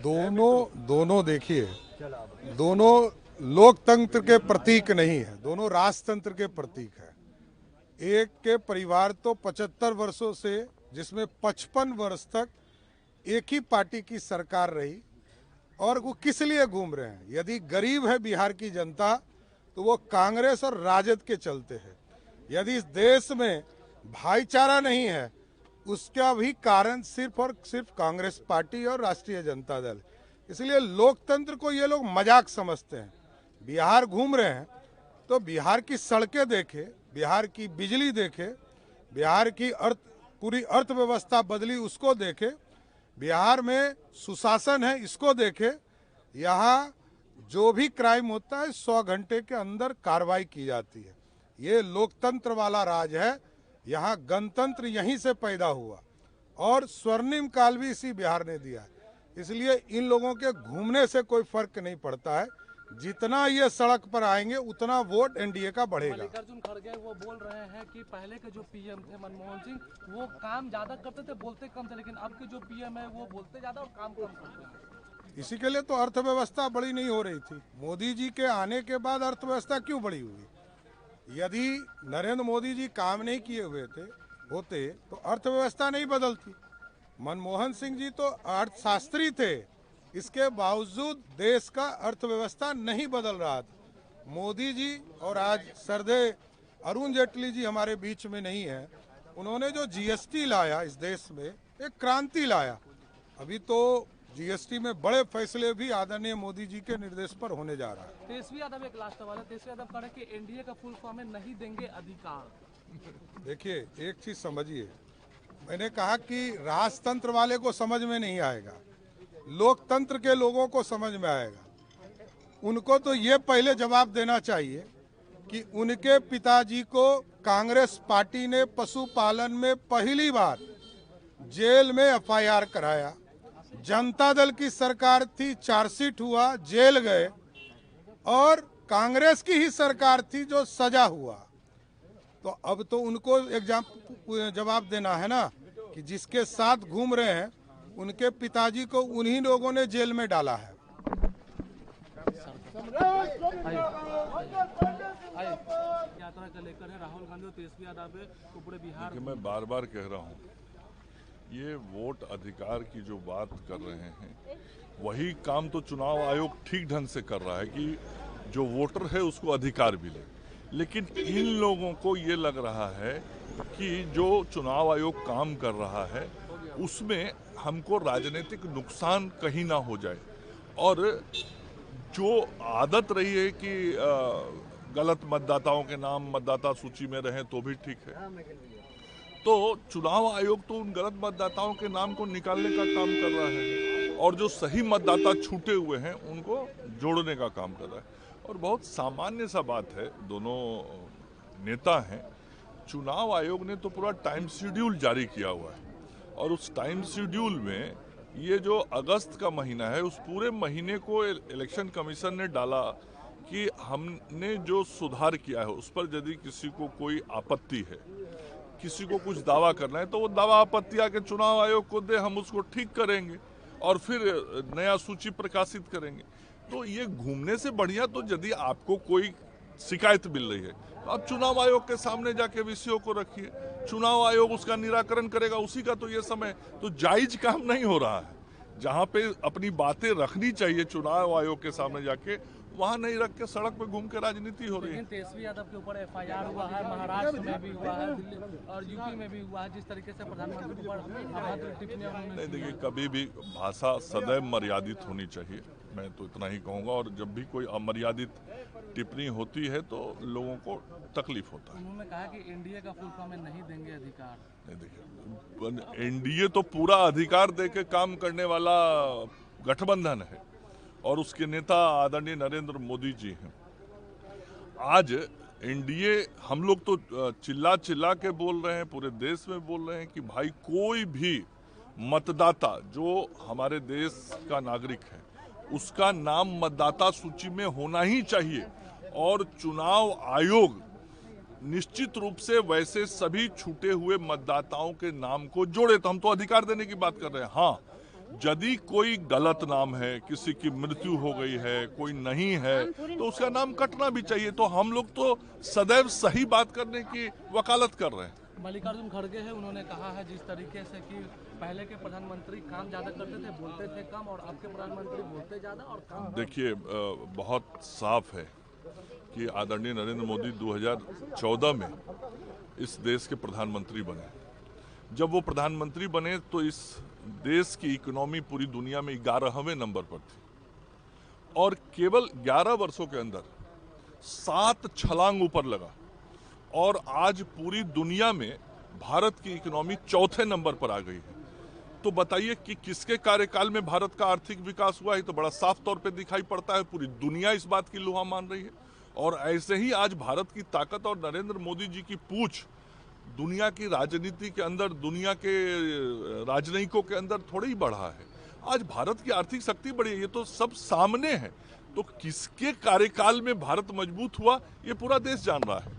दोनों देखिए, दोनों लोकतंत्र के प्रतीक नहीं है, दोनों राजतंत्र के प्रतीक है। एक के परिवार तो 75 वर्षों से, जिसमें 55 वर्ष तक एक ही पार्टी की सरकार रही, और वो किस लिए घूम रहे हैं? यदि गरीब है बिहार की जनता तो वो कांग्रेस और राजद के चलते है। यदि इस देश में भाईचारा नहीं है, उसका भी कारण सिर्फ और सिर्फ कांग्रेस पार्टी और राष्ट्रीय जनता दल। इसलिए लोकतंत्र को ये लोग मजाक समझते हैं। बिहार घूम रहे हैं तो बिहार की सड़कें देखे, बिहार की बिजली देखे, बिहार की पूरी अर्थव्यवस्था बदली उसको देखे, बिहार में सुशासन है इसको देखे। यहाँ जो भी क्राइम होता है 100 घंटे के अंदर कार्रवाई की जाती है। ये लोकतंत्र वाला राज है। यहाँ गणतंत्र यहीं से पैदा हुआ और स्वर्णिम काल भी इसी बिहार ने दिया। इसलिए इन लोगों के घूमने से कोई फर्क नहीं पड़ता है। जितना ये सड़क पर आएंगे उतना वोट एनडीए का बढ़ेगा। मल्लिकार्जुन खड़गे वो बोल रहे हैं कि पहले के जो पीएम थे मनमोहन सिंह, वो काम ज्यादा करते थे, बोलते कम थे, लेकिन अब के जो पीएम है वो बोलते ज्यादा और काम कम करते हैं। इसी के लिए तो अर्थव्यवस्था बड़ी नहीं हो रही थी। मोदी जी के आने के बाद अर्थव्यवस्था क्यों बड़ी हुई? यदि नरेंद्र मोदी जी काम नहीं किए हुए होते तो अर्थव्यवस्था नहीं बदलती। मनमोहन सिंह जी तो अर्थशास्त्री थे, इसके बावजूद देश का अर्थव्यवस्था नहीं बदल रहा था। मोदी जी और आज श्रद्धेय अरुण जेटली जी हमारे बीच में नहीं है, उन्होंने जो जीएसटी लाया इस देश में एक क्रांति लाया। अभी तो जीएसटी में बड़े फैसले भी आदरणीय मोदी जी के निर्देश पर होने जा रहा है। तेजस्वी यादव एक लास्ट सवाल है, तेजस्वी यादव कह रहे हैं कि एनडीए का फुल फॉर्म है नहीं देंगे अधिकार। देखिए एक चीज समझिए, मैंने कहा कि राजतंत्र वाले को समझ में नहीं आएगा, लोकतंत्र के लोगों को समझ में आएगा। उनको तो ये पहले जवाब देना चाहिए कि उनके पिताजी को कांग्रेस पार्टी ने पशुपालन में पहली बार जेल में एफआईआर कराया। जनता दल की सरकार थी, चार्जशीट हुआ, जेल गए, और कांग्रेस की ही सरकार थी जो सजा हुआ। तो अब तो उनको एक जवाब देना है ना कि जिसके साथ घूम रहे हैं उनके पिताजी को उन्हीं लोगों ने जेल में डाला है। यात्रा का लेकर है राहुल गांधी और तेजस्वी यादव को पूरे बिहार। मैं बार बार कह रहा हूँ, ये वोट अधिकार की जो बात कर रहे हैं वही काम तो चुनाव आयोग ठीक ढंग से कर रहा है कि जो वोटर है उसको अधिकार भी ले। लेकिन इन लोगों को ये लग रहा है कि जो चुनाव आयोग काम कर रहा है उसमें हमको राजनीतिक नुकसान कहीं ना हो जाए, और जो आदत रही है कि गलत मतदाताओं के नाम मतदाता सूची में रहें तो भी ठीक है, तो चुनाव आयोग तो उन गलत मतदाताओं के नाम को निकालने का काम कर रहा है और जो सही मतदाता छूटे हुए हैं उनको जोड़ने का काम कर रहा है। और बहुत सामान्य सा बात है, दोनों नेता हैं, चुनाव आयोग ने तो पूरा टाइम शेड्यूल जारी किया हुआ है और उस टाइम शेड्यूल में ये जो अगस्त का महीना है उस पूरे महीने को इलेक्शन कमीशन ने डाला कि हमने जो सुधार किया है उस पर यदि किसी को कोई आपत्ति है, किसी को कुछ दावा करना है तो वो दावा आपत्ति आके चुनाव आयोग को दे, हम उसको ठीक करेंगे और फिर नया सूची प्रकाशित करेंगे। तो ये घूमने से बढ़िया तो यदि आपको कोई शिकायत मिल रही है तो आप चुनाव आयोग के सामने जाके विषयों को रखिए, चुनाव आयोग उसका निराकरण करेगा। उसी का तो ये समय तो जायज काम नहीं हो रहा है। जहाँ पे अपनी बातें रखनी चाहिए चुनाव आयोग के सामने जाके, वहाँ नहीं रख के सड़क पे घूम के राजनीति हो रही है। तेजस्वी यादव के ऊपर एफआईआर हुआ है, महाराष्ट्र में भी हुआ है, दिल्ली और यूपी में भी हुआ है, जिस तरीके से प्रधानमंत्री पर अभद्र टिप्पणियां नहीं, देखिए कभी भी भाषा सदैव मर्यादित होनी चाहिए, मैं तो इतना ही कहूँगा। और जब भी कोई अमर्यादित टिप्पणी होती है तो लोगों को तकलीफ होता है। उन्होंने कहा कि एनडीए का फुल फॉर्म नहीं देंगे अधिकार। नहीं, देखिए एनडीए तो पूरा अधिकार देके काम करने वाला गठबंधन है और उसके नेता आदरणीय नरेंद्र मोदी जी हैं। आज एनडीए, हम लोग तो चिल्ला चिल्ला के बोल रहे हैं, पूरे देश में बोल रहे हैं कि भाई कोई भी मतदाता जो हमारे देश का नागरिक है उसका नाम मतदाता सूची में होना ही चाहिए और चुनाव आयोग निश्चित रूप से वैसे सभी छूटे हुए मतदाताओं के नाम को जोड़े। तो हम तो अधिकार देने की बात कर रहे हैं। हाँ, यदि कोई गलत नाम है, किसी की मृत्यु हो गई है, कोई नहीं है, तो उसका नाम कटना भी चाहिए। तो हम लोग तो सदैव सही बात करने की वकालत कर रहे हैं। मल्लिकार्जुन खड़गे है, उन्होंने कहा है जिस तरीके से कि पहले के प्रधानमंत्री काम ज्यादा करते थे, बोलते थे कम, और अब के प्रधानमंत्री बोलते ज्यादा और काम। देखिए, बहुत साफ है कि आदरणीय नरेंद्र मोदी 2014 में इस देश के प्रधानमंत्री बने। जब वो प्रधानमंत्री बने तो इस देश की इकोनॉमी पूरी दुनिया में 11वें नंबर पर थी, और केवल 11 वर्षों के अंदर 7 छलांग ऊपर लगा, और आज पूरी दुनिया में भारत की इकोनॉमी 4थे नंबर पर आ गई है। तो बताइए कि किसके कार्यकाल में भारत का आर्थिक विकास हुआ है? तो बड़ा साफ तौर पे दिखाई पड़ता है, पूरी दुनिया इस बात की लुहा मान रही है। और ऐसे ही आज भारत की ताकत और नरेंद्र मोदी जी की पूछ दुनिया की राजनीति के अंदर, दुनिया के राजनयिकों के अंदर थोड़ा ही बढ़ा है। आज भारत की आर्थिक शक्ति बढ़ी है, ये तो सब सामने है। तो किसके कार्यकाल में भारत मजबूत हुआ, ये पूरा देश जान रहा है।